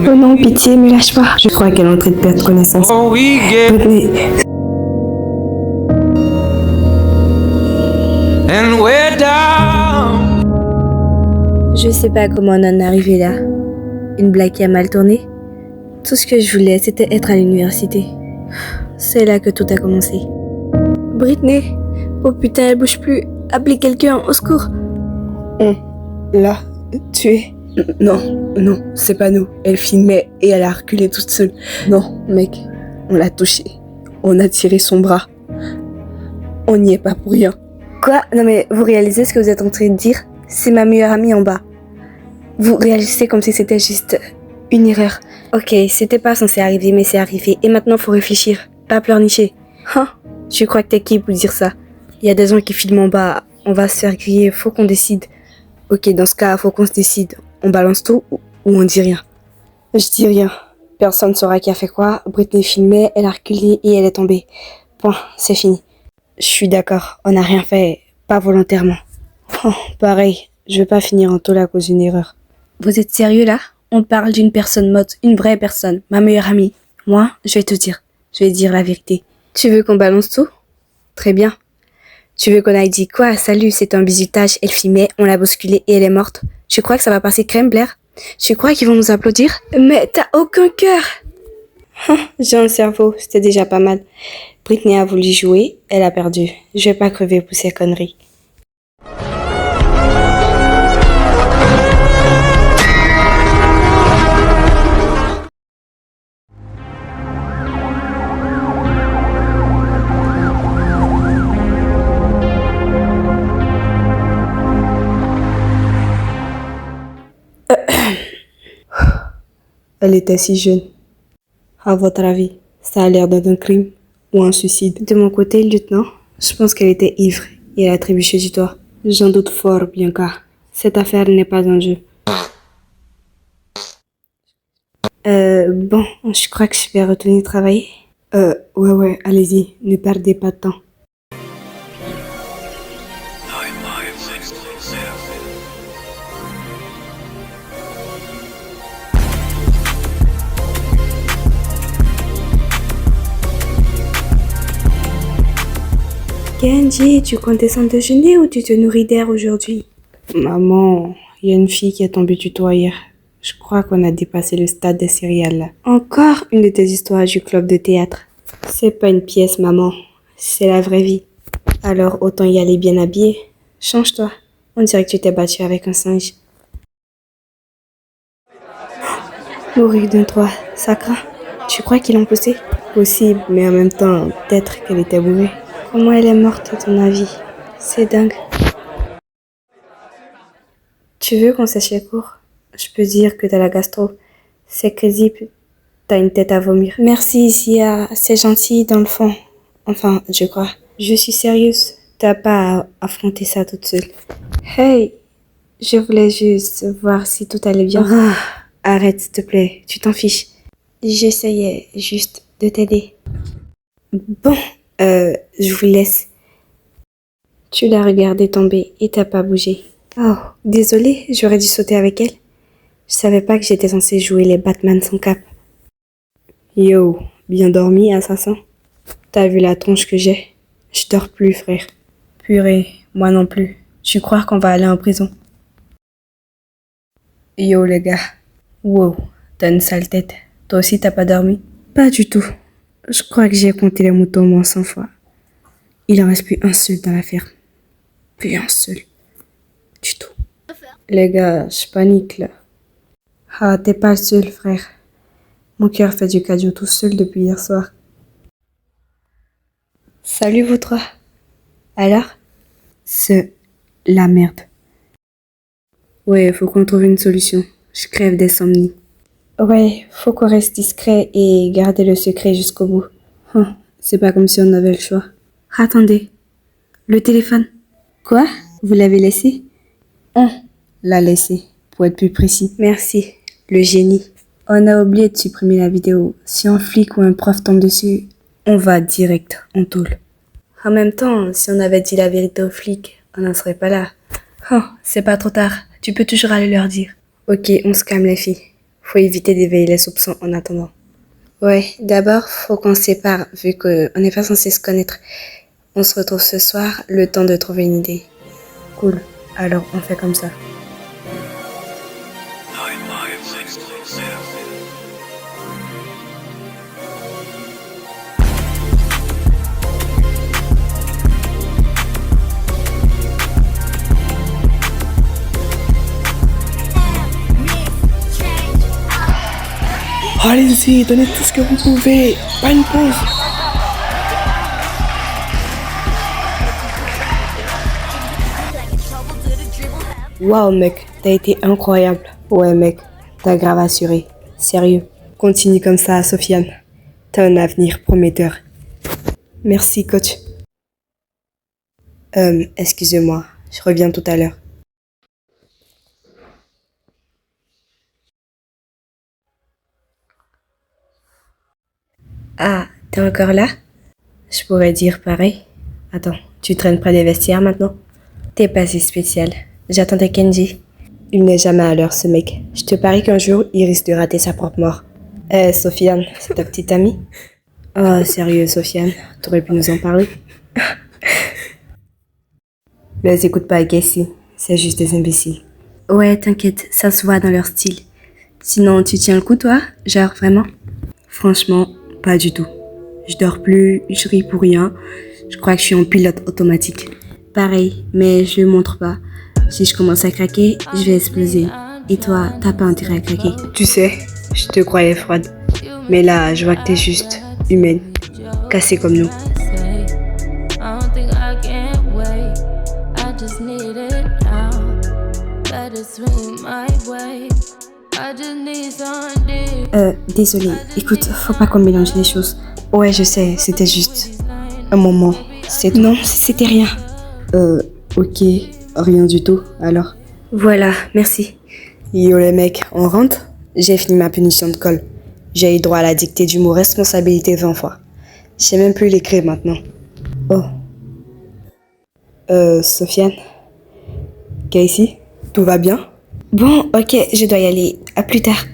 Oh non, pitié, me lâche pas. Je crois qu'elle est en train de perdre connaissance. Britney. Je sais pas comment on en est arrivé là. Une blague qui a mal tourné. Tout ce que je voulais, c'était être à l'université. C'est là que tout a commencé. Britney! Oh putain, elle bouge plus. Appelez quelqu'un, au secours! On l'a tuée. Non, non, c'est pas nous. Elle filmait et elle a reculé toute seule. Non, mec, on l'a touchée. On a tiré son bras. On n'y est pas pour rien. Quoi? Non mais vous réalisez ce que vous êtes en train de dire? C'est ma meilleure amie en bas. Vous réagissez comme si c'était juste une erreur. Ok, c'était pas censé arriver, mais c'est arrivé. Et maintenant, faut réfléchir. Pas pleurnicher. Hein? Je crois que t'es qui pour dire ça? Il y a des gens qui filment en bas. On va se faire griller. Faut qu'on décide. Ok, dans ce cas, faut qu'on se décide. On balance tout ou on dit rien? Je dis rien. Personne saura qui a fait quoi. Britney filmait, elle a reculé et elle est tombée. Point, c'est fini. Je suis d'accord, on n'a rien fait, pas volontairement. Oh, pareil, je veux pas finir en taule à cause d'une erreur. Vous êtes sérieux là? On parle d'une personne morte, une vraie personne, ma meilleure amie. Moi, je vais te dire. Je vais dire la vérité. Tu veux qu'on balance tout? Très bien. Tu veux qu'on aille dire quoi? Salut, c'est un bisutage, elle filmait, on l'a bousculée et elle est morte. Tu crois que ça va passer crème, Blair? Tu crois qu'ils vont nous applaudir? Mais t'as aucun cœur! J'ai un cerveau, c'était déjà pas mal. Britney a voulu jouer, elle a perdu. Je vais pas crever pour ces conneries. Elle était si jeune. À votre avis, ça a l'air d'être un crime ou un suicide? De mon côté, lieutenant, je pense qu'elle était ivre et elle a trébuché du toit. J'en doute fort, Bianca. Cette affaire n'est pas un jeu. Bon, je crois que je vais retourner travailler. Ouais, allez-y, ne perdez pas de temps. Kenji, tu comptes descendre déjeuner ou tu te nourris d'air aujourd'hui? Maman, il y a une fille qui est tombée du toit hier. Je crois qu'on a dépassé le stade des céréales là. Encore une de tes histoires du club de théâtre. C'est pas une pièce, maman. C'est la vraie vie. Alors autant y aller bien habillé. Change-toi. On dirait que tu t'es battu avec un singe. Mourir d'un toit, ça craint. Tu crois qu'ils l'ont poussée? Possible, mais en même temps, peut-être qu'elle était bourrée. Comment elle est morte, à ton avis? C'est dingue. Tu veux qu'on sèche les cours? Je peux dire que t'as la gastro. C'est crédible. T'as une tête à vomir. Merci, Zia. C'est gentil dans le fond. Enfin, je crois. Je suis sérieuse. T'as pas à affronter ça toute seule. Hey, je voulais juste voir si tout allait bien. Arrête, s'il te plaît. Tu t'en fiches. J'essayais juste de t'aider. Bon, je vous laisse. Tu l'as regardée tomber et t'as pas bougé. Oh, désolée, j'aurais dû sauter avec elle. Je savais pas que j'étais censée jouer les Batman sans cap. Yo, bien dormi, assassin? T'as vu la tronche que j'ai? Je dors plus, frère. Purée, moi non plus. Tu crois qu'on va aller en prison? Yo, les gars. Wow, t'as une sale tête. Toi aussi, t'as pas dormi? Pas du tout. Je crois que j'ai compté les moutons au moins 100 fois. Il en reste plus un seul dans la ferme. Plus un seul. Du tout. Les gars, je panique là. Ah, t'es pas le seul, frère. Mon cœur fait du cardio tout seul depuis hier soir. Salut vous trois. Alors? C'est la merde. Ouais, faut qu'on trouve une solution. Je crève d'insomnie. Ouais, faut qu'on reste discret et garder le secret jusqu'au bout. C'est pas comme si on avait le choix. Attendez. Le téléphone. Quoi? Vous l'avez laissé? On l'a laissé, pour être plus précis. Merci, le génie. On a oublié de supprimer la vidéo. Si un flic ou un prof tombe dessus, on va direct en tôle. En même temps, si on avait dit la vérité aux flics, on n'en serait pas là. Oh, c'est pas trop tard. Tu peux toujours aller leur dire. Ok, on se calme les filles. Faut éviter d'éveiller les soupçons en attendant. Ouais, d'abord, faut qu'on se sépare, vu qu'on n'est pas censé se connaître. On se retrouve ce soir, le temps de trouver une idée. Cool. Alors, on fait comme ça. Allez-y, donnez tout ce que vous pouvez. Pas une pause. Waouh, mec, t'as été incroyable. Ouais, mec, t'as grave assuré. Sérieux. Continue comme ça, Sofiane. T'as un avenir prometteur. Merci, coach. Excusez-moi, je reviens tout à l'heure. Ah, t'es encore là? Je pourrais dire pareil. Attends, tu traînes près des vestiaires maintenant? T'es pas si spécial. J'attendais Kenji. Il n'est jamais à l'heure, ce mec. Je te parie qu'un jour, il risque de rater sa propre mort. Sofiane, c'est ta petite amie? Oh, sérieux, Sofiane, t'aurais pu nous en parler? Les écoute pas, Casey. C'est juste des imbéciles. Ouais, t'inquiète, ça se voit dans leur style. Sinon, tu tiens le coup, toi? Genre, vraiment? Franchement, pas du tout. Je dors plus, je ris pour rien. Je crois que je suis en pilote automatique. Pareil, mais je le montre pas. Si je commence à craquer, je vais exploser. Et toi, t'as pas intérêt à craquer. Tu sais, je te croyais froide. Mais là, je vois que t'es juste humaine. Cassée comme nous. Désolée. Écoute, faut pas qu'on mélange les choses. Ouais, je sais, c'était juste un moment. Non, c'était rien. Ok, rien du tout, alors. Voilà, merci. Yo les mecs, on rentre? J'ai fini ma punition de colle. J'ai eu droit à la dictée du mot responsabilité 20 fois. Je sais même plus l'écrire maintenant. Oh. Sofiane? Casey? Tout va bien? Bon, ok, je dois y aller. À plus tard.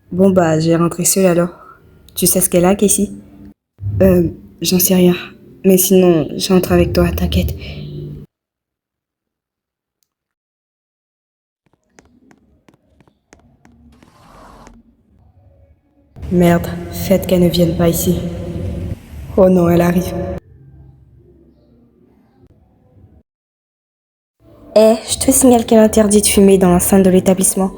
Bon bah, j'ai rentré seule alors. Tu sais ce qu'elle a, Casey? J'en sais rien. Mais sinon, j'entre avec toi, t'inquiète. Merde, faites qu'elle ne vienne pas ici. Oh non, elle arrive. Je te signale qu'elle interdit de fumer dans l'enceinte de l'établissement.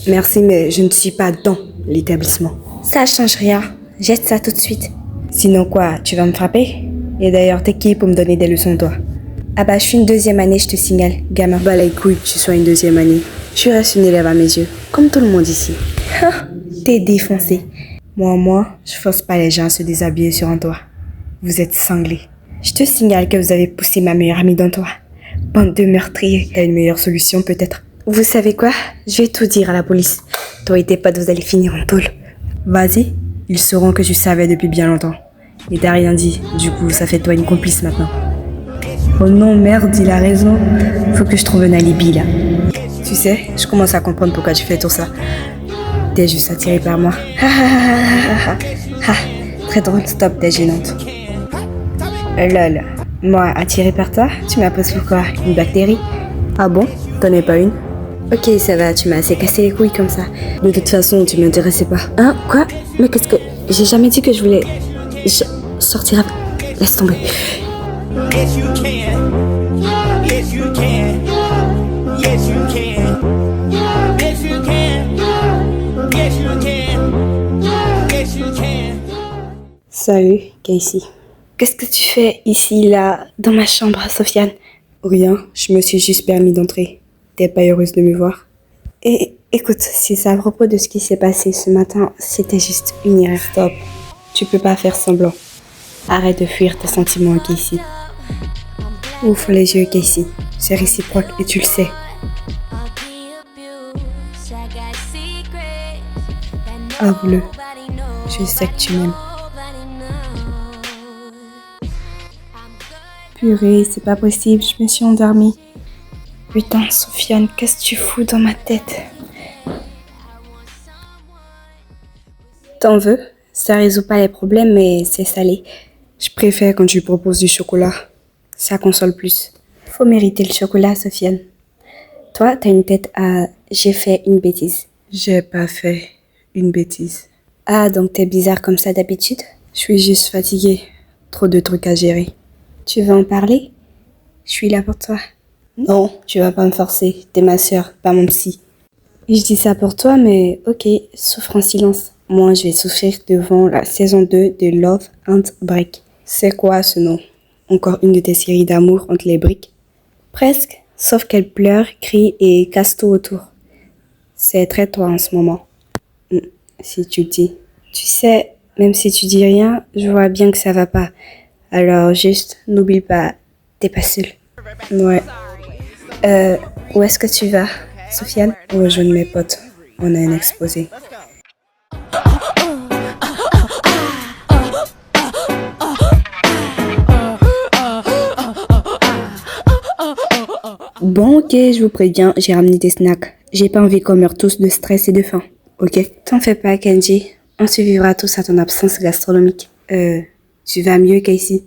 Merci, mais je ne suis pas dans l'établissement. Ça change rien. Jette ça tout de suite. Sinon quoi, tu vas me frapper? Et d'ailleurs, t'es qui pour me donner des leçons, toi? Ah bah, je suis une deuxième année, je te signale, gamin. Bah les couilles que tu sois une deuxième année. Tu restes une élève à mes yeux, comme tout le monde ici. T'es défoncé. Moi, je force pas les gens à se déshabiller sur un toit. Vous êtes cinglés. Je te signale que vous avez poussé ma meilleure amie dans toi. Bande de meurtriers. T'as une meilleure solution peut-être? Vous savez quoi? Je vais tout dire à la police. Toi et tes potes, vous allez finir en tôle. Vas-y, ils sauront que tu savais depuis bien longtemps. Et t'as rien dit, du coup ça fait de toi une complice maintenant. Oh non, merde, il a raison. Faut que je trouve un alibi là. Tu sais, je commence à comprendre pourquoi tu fais tout ça. T'es juste attirée par moi. Très drôle, stop, t'es gênante. Lol, moi attirée par toi? Tu m'as pris sur quoi? Une bactérie? Ah bon? T'en es pas une? Ok, ça va, tu m'as assez cassé les couilles comme ça. De toute façon, tu m'intéressais pas. Hein? Quoi? Mais qu'est-ce que... J'ai jamais dit que je voulais... sortir avec... Laisse tomber. Yes, you can. Yes, you can. Yes, you can. Yes, you can. Yes, you can. Yes, you can. Salut, Casey. Qu'est-ce que tu fais ici, là, dans ma chambre, Sofiane? Rien, je me suis juste permis d'entrer. T'es pas heureuse de me voir? Et écoute, si c'est à propos de ce qui s'est passé ce matin, c'était juste une erreur. Stop, tu peux pas faire semblant. Arrête de fuir tes sentiments, Casey. Ouvre les yeux, Casey. C'est réciproque et tu le sais. Avoue-le. Je sais que tu m'aimes. Purée, c'est pas possible, je me suis endormie. Putain, Sofiane, qu'est-ce que tu fous dans ma tête? T'en veux? Ça résout pas les problèmes, mais c'est salé. Je préfère quand tu proposes du chocolat. Ça console plus. Faut mériter le chocolat, Sofiane. Toi, t'as une tête à j'ai fait une bêtise. J'ai pas fait une bêtise. Ah, donc t'es bizarre comme ça d'habitude? Je suis juste fatiguée. Trop de trucs à gérer. Tu veux en parler? Je suis là pour toi. Non, tu vas pas me forcer. T'es ma sœur, pas mon psy. Je dis ça pour toi, mais ok, souffre en silence. Moi, je vais souffrir devant la saison 2 de Love and Break. C'est quoi ce nom? Encore une de tes séries d'amour entre les briques? Presque, sauf qu'elle pleure, crie et casse tout autour. C'est très toi en ce moment. Si tu le dis. Tu sais, même si tu dis rien, je vois bien que ça va pas. Alors juste, n'oublie pas, t'es pas seule. Ouais, Où est-ce que tu vas, Sofiane? rejoindre mes potes. On a un exposé. Bon, ok, je vous préviens, j'ai ramené des snacks. J'ai pas envie qu'on meure tous de stress et de faim. Ok? T'en fais pas, Kenji. On survivra tous à ton absence gastronomique. Tu vas mieux qu'ici?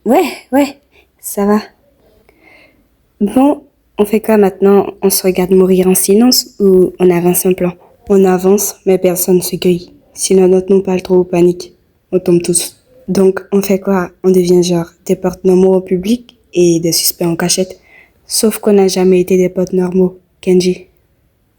Ouais, ça va. Bon, on fait quoi maintenant? On se regarde mourir en silence ou on avance un plan? On avance, mais personne se grille. Sinon notre nom parle trop ou panique. On tombe tous. Donc, on fait quoi? On devient genre des portes normaux au public et des suspects en cachette. Sauf qu'on n'a jamais été des potes normaux, Kenji.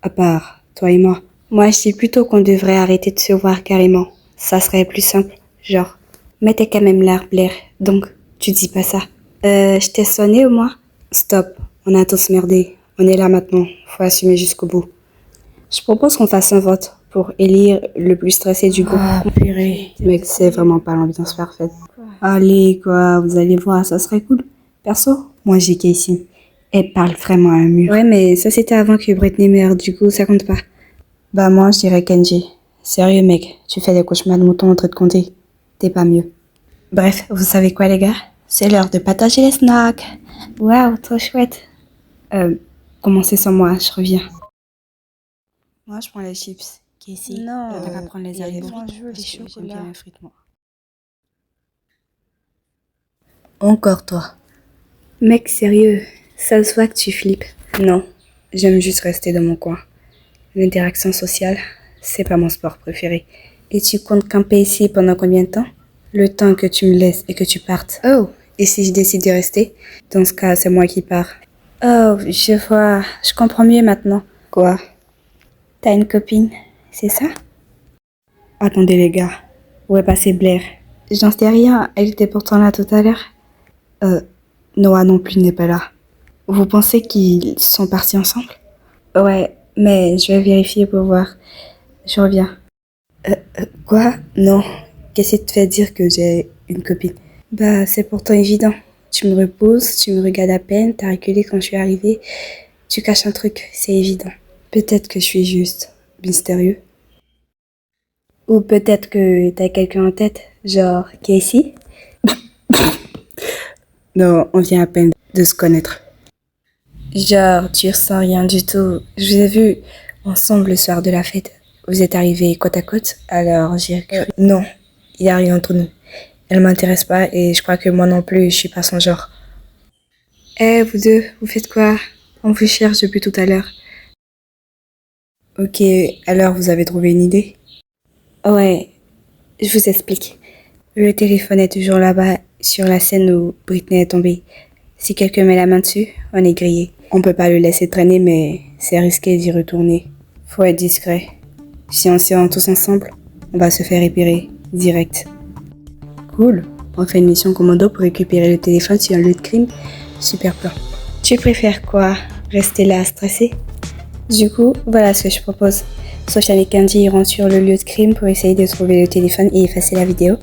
À part toi et moi. Moi, je dis plutôt qu'on devrait arrêter de se voir carrément. Ça serait plus simple. Genre, mais t'es quand même là, Blair. Donc, tu dis pas ça. Je t'ai sonné au moins? Stop, on a tous merdé. On est là maintenant, faut assumer jusqu'au bout. Je propose qu'on fasse un vote pour élire le plus stressé du groupe. Ah, purée. Mec, c'est vraiment pas l'ambiance parfaite. Allez, quoi, vous allez voir, ça serait cool. Perso, moi j'ai Casey. Elle parle vraiment à un mur. Ouais, mais ça c'était avant que Britney meure, du coup ça compte pas. Bah moi, je dirais Kenji. Sérieux, mec, tu fais des cauchemars de mouton en train de compter. T'es pas mieux. Bref, vous savez quoi les gars? C'est l'heure de partager les snacks. Waouh, trop chouette. Commencez sans moi, je reviens. Moi, je prends les chips. Casey, Non, elle va prendre les alimentos. moi, je veux les J'aime chocolats. bien les frites, moi. Encore toi. Mec, sérieux, ça se voit que tu flippes. Non, j'aime juste rester dans mon coin. L'interaction sociale, c'est pas mon sport préféré. Et tu comptes camper ici pendant combien de temps? Le temps que tu me laisses et que tu partes. Oh, Et si je décide de rester, dans ce cas, c'est moi qui pars. oh, je vois, je comprends mieux maintenant. Quoi? T'as une copine, c'est ça? Attendez les gars, où est passée Blair? J'en sais rien, elle était pourtant là tout à l'heure. Noah non plus n'est pas là. Vous pensez qu'ils sont partis ensemble? Ouais, mais je vais vérifier pour voir. Je reviens. Quoi? Non. Qu'est-ce qui te fait dire que j'ai une copine? Bah, c'est pourtant évident. Tu me reposes, tu me regardes à peine, t'as reculé quand je suis arrivée. Tu caches un truc, c'est évident. Peut-être que je suis juste mystérieux. Ou peut-être que t'as quelqu'un en tête, genre Casey. Non, on vient à peine de se connaître. Genre, tu ressens rien du tout. Je vous ai vu ensemble le soir de la fête. Vous êtes arrivés côte à côte, alors j'ai cru. Non, il n'y a rien entre nous. Elle m'intéresse pas et je crois que moi non plus, je suis pas son genre. Eh, vous deux, vous faites quoi? On vous cherche depuis tout à l'heure. Ok, alors vous avez trouvé une idée? Ouais, je vous explique. Le téléphone est toujours là-bas, sur la scène où Britney est tombée. Si quelqu'un met la main dessus, on est grillé. On peut pas le laisser traîner, mais c'est risqué d'y retourner. Faut être discret. Si on s'y rend tous ensemble, on va se faire repérer, direct. Cool, on fait une mission commando pour récupérer le téléphone sur un lieu de crime. Super plan. Tu préfères quoi? Rester là, stressé? Du coup, voilà ce que je propose. Sofiane et Kenji iront sur le lieu de crime pour essayer de trouver le téléphone et effacer la vidéo.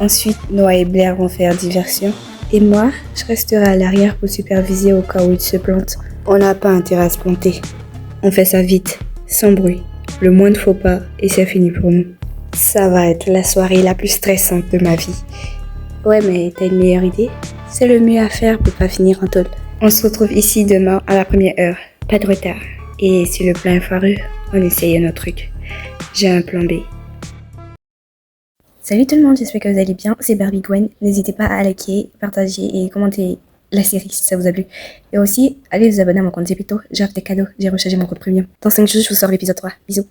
Ensuite, Noah et Blair vont faire diversion. Et moi, je resterai à l'arrière pour superviser au cas où ils se plantent. On n'a pas intérêt à se planter. On fait ça vite, sans bruit. Le moins de faux pas et c'est fini pour nous. Ça va être la soirée la plus stressante de ma vie. Ouais, mais t'as une meilleure idée? C'est le mieux à faire pour pas finir en tôle. On se retrouve ici demain à la première heure. Pas de retard. Et si le plan est foireux, on essaye un autre truc. J'ai un plan B. Salut tout le monde, j'espère que vous allez bien. C'est Barbie Gwen. N'hésitez pas à liker, partager et commenter la série si ça vous a plu. Et aussi, allez vous abonner à mon compte Zepito. J'ai des cadeaux. J'ai rechargé mon compte premium. Dans 5 jours, je vous sors l'épisode 3. Bisous.